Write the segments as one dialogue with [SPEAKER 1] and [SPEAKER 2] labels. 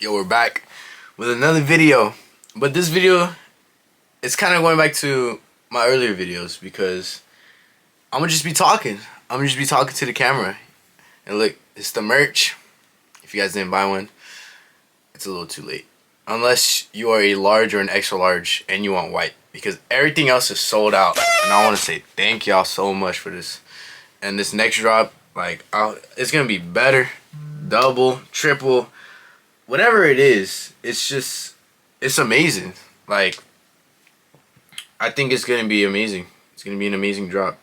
[SPEAKER 1] Yo, we're back with another video. But this video is kind of going back to my earlier videos because I'm gonna just be talking. I'm gonna just be talking to the camera. And look, it's the merch. If you guys didn't buy one, it's a little too late. Unless you are a large or an extra large and you want white, because everything else is sold out. And I want to say thank y'all so much for this. And this next drop, like, it's gonna be better, double, triple, whatever it is. It's amazing. Like, I think it's gonna be amazing. It's gonna be an amazing drop.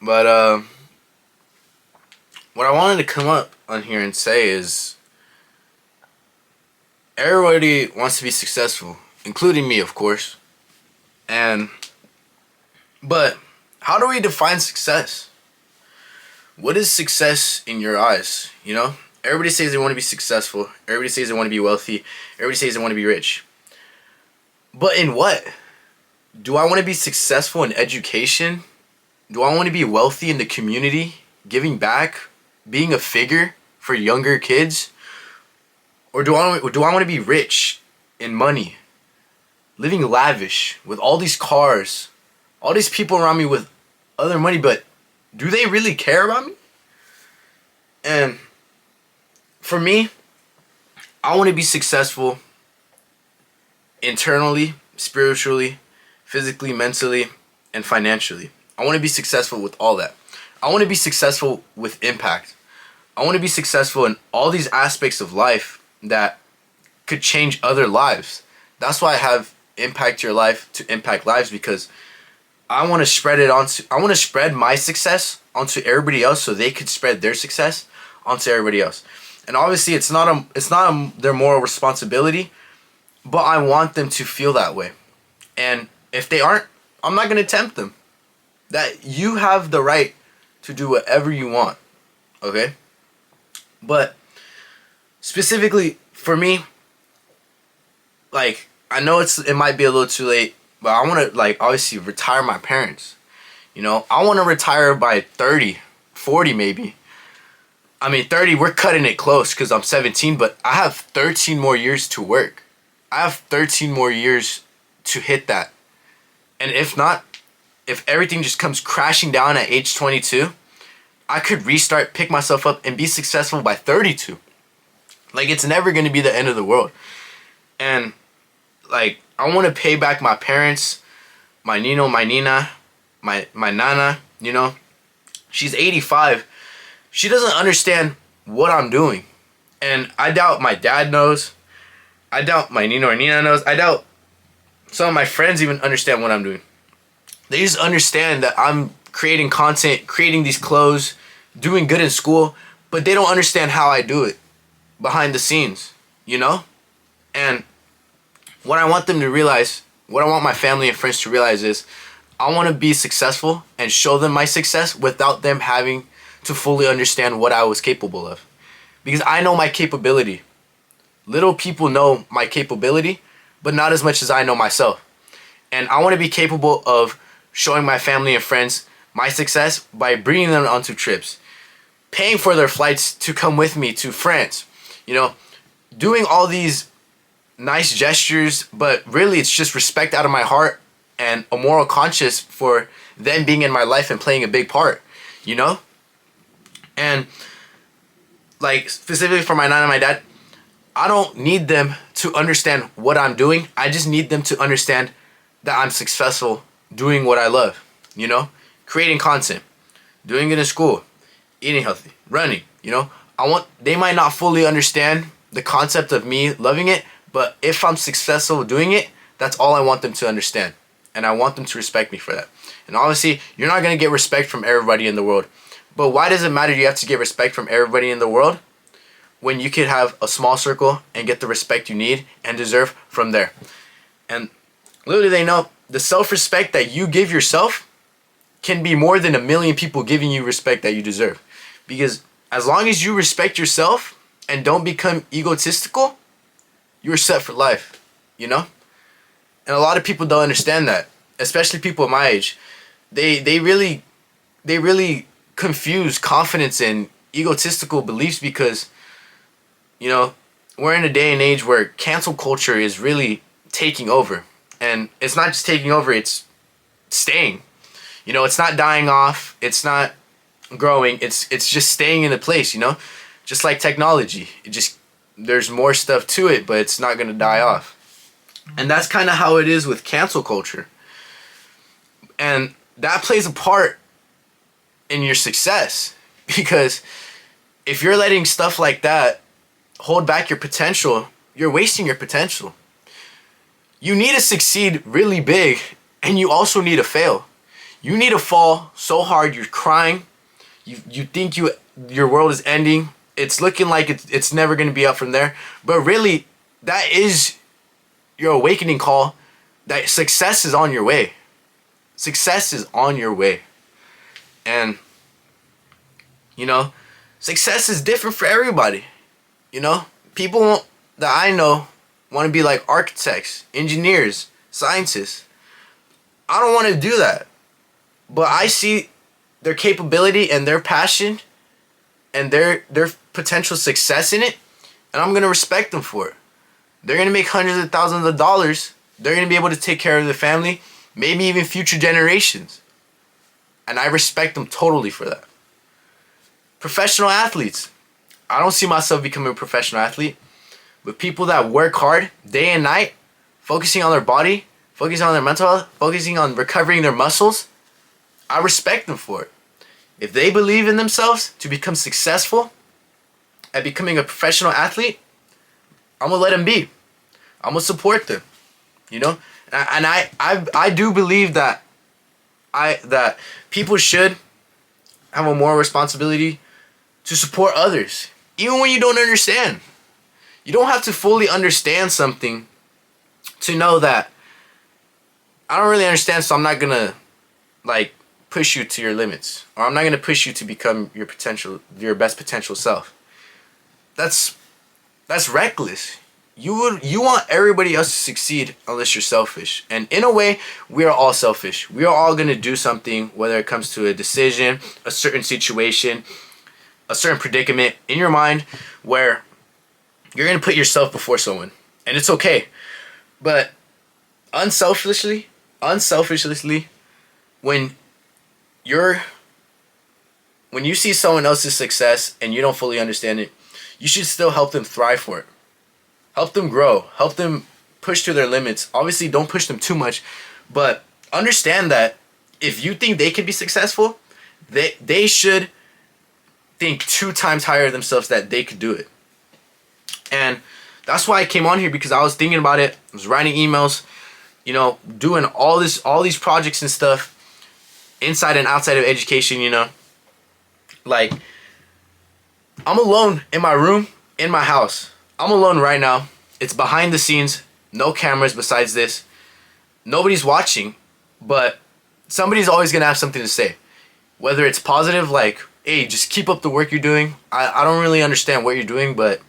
[SPEAKER 1] But what I wanted to come up on here and say is, everybody wants to be successful, including me, of course. But how do we define success? What is success in your eyes? You know, everybody says they want to be successful. Everybody says they want to be wealthy. Everybody says they want to be rich. But in what? Do I want to be successful in education? Do I want to be wealthy in the community, giving back, being a figure for younger kids? Or do I want to be rich in money, living lavish with all these cars, all these people around me with other money, but do they really care about me? And for me, I want to be successful internally, spiritually, physically, mentally, and financially. I want to be successful with all that. I want to be successful with impact. I want to be successful in all these aspects of life that could change other lives. That's why I have Impact Your Life to impact lives, because I want to spread my success onto everybody else so they could spread their success onto everybody else. And obviously it's not their moral responsibility, but I want them to feel that way. And if they aren't, I'm not going to tempt them. That you have the right to do whatever you want. Okay? But specifically for me, like, I know it might be a little too late, but I want to, like, obviously retire my parents. You know, I want to retire by 30, 40 maybe. I mean, 30, we're cutting it close because I'm 17, but I have 13 more years to work. I have 13 more years to hit that. And if not, if everything just comes crashing down at age 22, I could restart, pick myself up, and be successful by 32. Like, it's never going to be the end of the world. And, like, I want to pay back my parents, my Nino, my Nina, my Nana, you know. She's 85. She doesn't understand what I'm doing. And I doubt my dad knows. I doubt my Nino or Nina knows. I doubt some of my friends even understand what I'm doing. They just understand that I'm creating content, creating these clothes, doing good in school, but they don't understand how I do it behind the scenes, you know? And what I want them to realize, what I want my family and friends to realize is, I want to be successful and show them my success without them having to fully understand what I was capable of. Because I know my capability. Little people know my capability, but not as much as I know myself. And I want to be capable of showing my family and friends my success by bringing them onto trips, paying for their flights to come with me to France, you know, doing all these nice gestures, but really it's just respect out of my heart and a moral conscience for them being in my life and playing a big part, you know? And, like, specifically for my nana and my dad, I don't need them to understand what I'm doing. I just need them to understand that I'm successful doing what I love, you know? Creating content, doing it in school, eating healthy, running, you know? They might not fully understand the concept of me loving it, but if I'm successful doing it, that's all I want them to understand. And I want them to respect me for that. And obviously, you're not going to get respect from everybody in the world. But why does it matter you have to get respect from everybody in the world when you could have a small circle and get the respect you need and deserve from there? And little do they know, the self-respect that you give yourself can be more than 1 million people giving you respect that you deserve. Because as long as you respect yourself and don't become egotistical, you're set for life, you know? And a lot of people don't understand that, especially people my age. They really confuse confidence and egotistical beliefs because, you know, we're in a day and age where cancel culture is really taking over. And it's not just taking over, it's staying. You know, it's not dying off, it's not growing, it's just staying in the place, you know? Just like technology. There's more stuff to it, but it's not gonna die off. And that's kind of how it is with cancel culture. And that plays a part in your success. Because if you're letting stuff like that hold back your potential, you're wasting your potential. You need to succeed really big, and you also need to fail. You need to fall so hard you're crying. You think your world is ending. It's looking like it's never going to be up from there. But really, that is your awakening call. That success is on your way. Success is on your way. And, you know, success is different for everybody. You know, people that I know want to be like architects, engineers, scientists. I don't want to do that. But I see their capability and their passion and their potential success in it, and I'm going to respect them for it. They're going to make hundreds of thousands of dollars. They're going to be able to take care of their family, maybe even future generations. And I respect them totally for that. Professional athletes. I don't see myself becoming a professional athlete, but people that work hard day and night, focusing on their body, focusing on their mental health, focusing on recovering their muscles, I respect them for it. If they believe in themselves to become successful at becoming a professional athlete, I'm gonna let them be. I'm gonna support them. You know, and I do believe that that people should have a moral responsibility to support others, even when you don't understand. You don't have to fully understand something to know that I don't really understand, so I'm not gonna like push you to your limits, or I'm not gonna push you to become your best potential self. That's reckless. You want everybody else to succeed unless you're selfish. And in a way, we are all selfish. We are all gonna do something, whether it comes to a decision, a certain situation, a certain predicament in your mind where you're gonna put yourself before someone. And it's okay. But unselfishly, when you see someone else's success and you don't fully understand it, you should still help them thrive for it. Help them grow. Help them push to their limits. Obviously, don't push them too much, but understand that if you think they can be successful, they should think 2 times higher themselves that they could do it. And that's why I came on here, because I was thinking about it. I was writing emails, you know, doing all these projects and stuff inside and outside of education, you know. Like, I'm alone in my room, in my house. I'm alone right now. It's behind the scenes. No cameras besides this. Nobody's watching, but somebody's always going to have something to say. Whether it's positive, like, hey, just keep up the work you're doing. I don't really understand what you're doing, but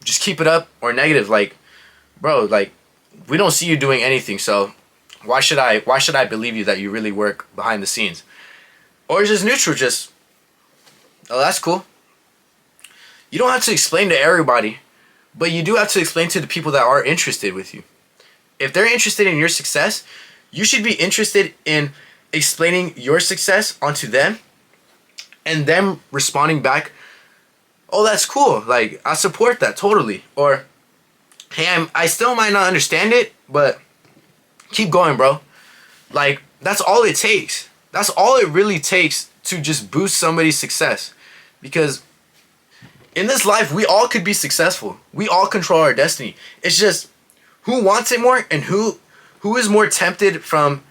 [SPEAKER 1] just keep it up. Or negative, like, bro, like, we don't see you doing anything, so why should I believe you that you really work behind the scenes? Or just neutral, just, oh, that's cool. You don't have to explain to everybody, but you do have to explain to the people that are interested with you. If they're interested in your success, you should be interested in explaining your success onto them and them responding back, oh, that's cool. Like, I support that totally. Or, hey, I still might not understand it, but keep going, bro. Like, that's all it takes. That's all it really takes to just boost somebody's success. Because in this life, we all could be successful. We all control our destiny. It's just who wants it more and who is more tempted from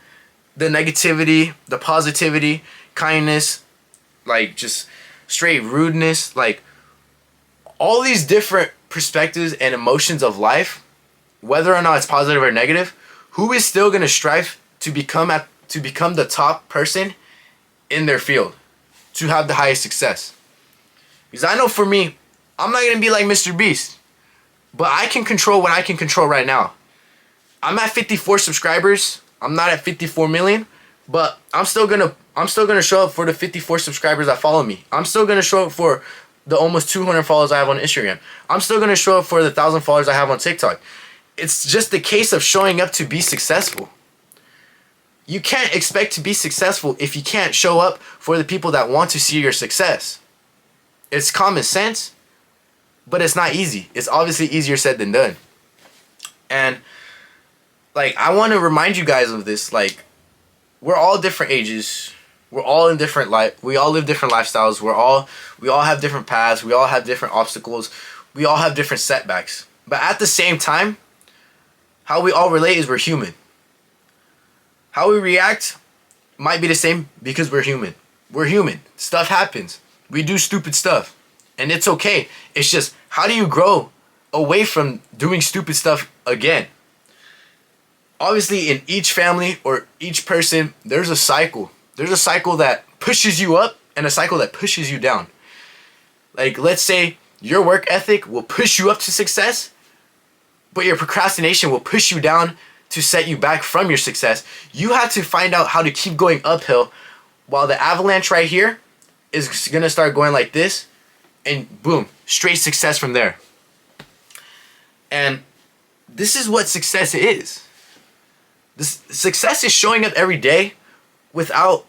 [SPEAKER 1] the negativity, the positivity, kindness, like just straight rudeness, like all these different perspectives and emotions of life, whether or not it's positive or negative, who is still going to strive to become the top person in their field, to have the highest success. Because I know for me, I'm not going to be like Mr. Beast, but I can control what I can control right now. I'm at 54 subscribers. I'm not at 54 million, but I'm still gonna show up for the 54 subscribers that follow me. I'm still gonna show up for the almost 200 followers I have on Instagram. I'm still going to show up for the 1,000 followers I have on TikTok. It's just the case of showing up to be successful. You can't expect to be successful if you can't show up for the people that want to see your success. It's common sense, but it's not easy. It's obviously easier said than done. And like, I want to remind you guys of this. Like, we're all different ages. We're all in different life. We all live different lifestyles. We all have different paths. We all have different obstacles. We all have different setbacks. But at the same time, how we all relate is we're human. How we react might be the same because we're human. We're human. Stuff happens. We do stupid stuff. And it's okay. It's just, how do you grow away from doing stupid stuff again? Obviously, in each family or each person, there's a cycle. There's a cycle that pushes you up and a cycle that pushes you down. Like, let's say your work ethic will push you up to success, but your procrastination will push you down to set you back from your success. You have to find out how to keep going uphill while the avalanche right here is going to start going like this, and boom, straight success from there. And this is what success is. This success is showing up every day without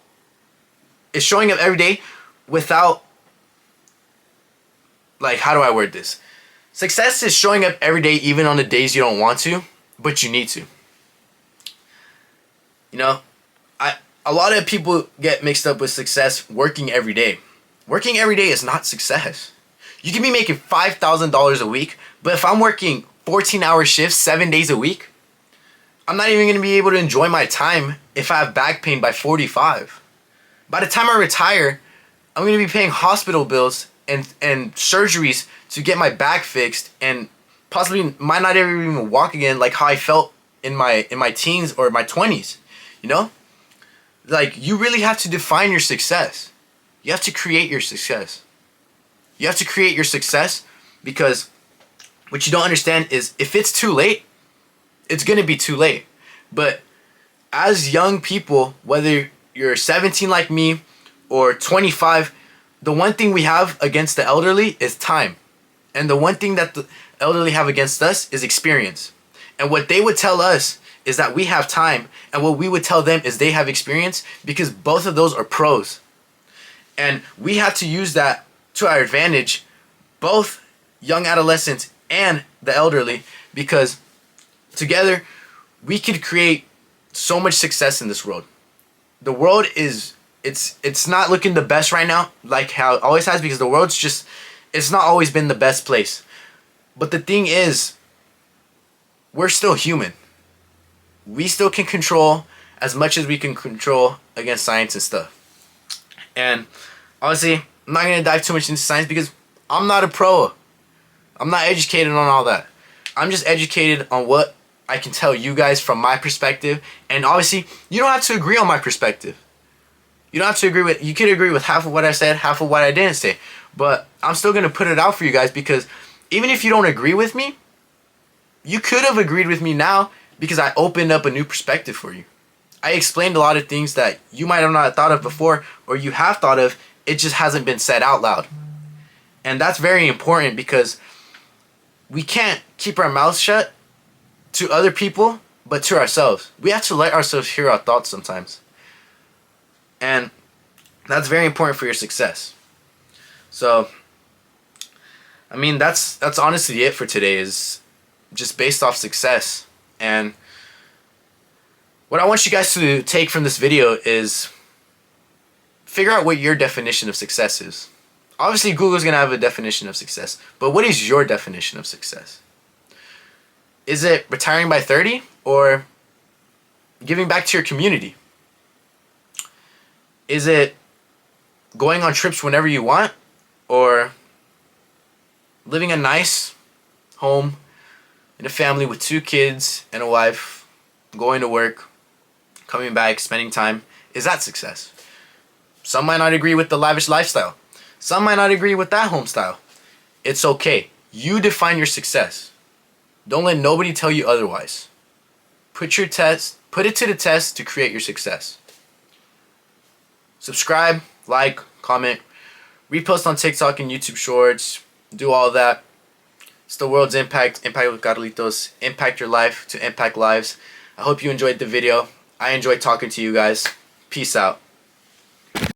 [SPEAKER 1] like, how do I word this? Success is showing up every day even on the days you don't want to, but you need to. You know, a lot of people get mixed up with success working every day. Working every day is not success. You can be making $5,000 a week, but if I'm working 14-hour shifts 7 days a week, I'm not even going to be able to enjoy my time if I have back pain by 45. By the time I retire, I'm going to be paying hospital bills and surgeries to get my back fixed, and possibly might not ever even walk again like how I felt in my teens or my 20s. You know? Like, you really have to define your success. You have to create your success. You have to create your success, because what you don't understand is if it's too late, it's going to be too late. But as young people, whether you're 17 like me or 25, the one thing we have against the elderly is time. And the one thing that the elderly have against us is experience. And what they would tell us is that we have time, and what we would tell them is they have experience, because both of those are pros. And we have to use that to our advantage, both young adolescents and the elderly, because together we could create so much success in this world. The world is, it's not looking the best right now, like how it always has, because the world's just, it's not always been the best place. But the thing is, we're still human. We still can control as much as we can control against science and stuff. And honestly, I'm not going to dive too much into science because I'm not a pro. I'm not educated on all that. I'm just educated on what I can tell you guys from my perspective. And obviously, you don't have to agree on my perspective. You don't have to agree with, you could agree with half of what I said, half of what I didn't say. But I'm still going to put it out for you guys, because even if you don't agree with me, you could have agreed with me now, because I opened up a new perspective for you. I explained a lot of things that you might have not thought of before, or you have thought of, it just hasn't been said out loud. And that's very important, because we can't keep our mouths shut to other people, but to ourselves. We have to let ourselves hear our thoughts sometimes. And that's very important for your success. So, I mean, that's honestly it for today, is just based off success. And what I want you guys to take from this video is figure out what your definition of success is. Obviously, Google's going to have a definition of success, but what is your definition of success? Is it retiring by 30, or giving back to your community? Is it going on trips whenever you want, or living a nice home in a family with 2 kids and a wife, going to work, coming back, spending time? Is that success? Some might not agree with the lavish lifestyle. Some might not agree with that home style. It's okay. You define your success. Don't let nobody tell you otherwise. Put it to the test to create your success. Subscribe, like, comment, repost on TikTok and YouTube Shorts, do all that. It's the world's impact with Carlitos. Impact your life to impact lives. I hope you enjoyed the video. I enjoyed talking to you guys. Peace out.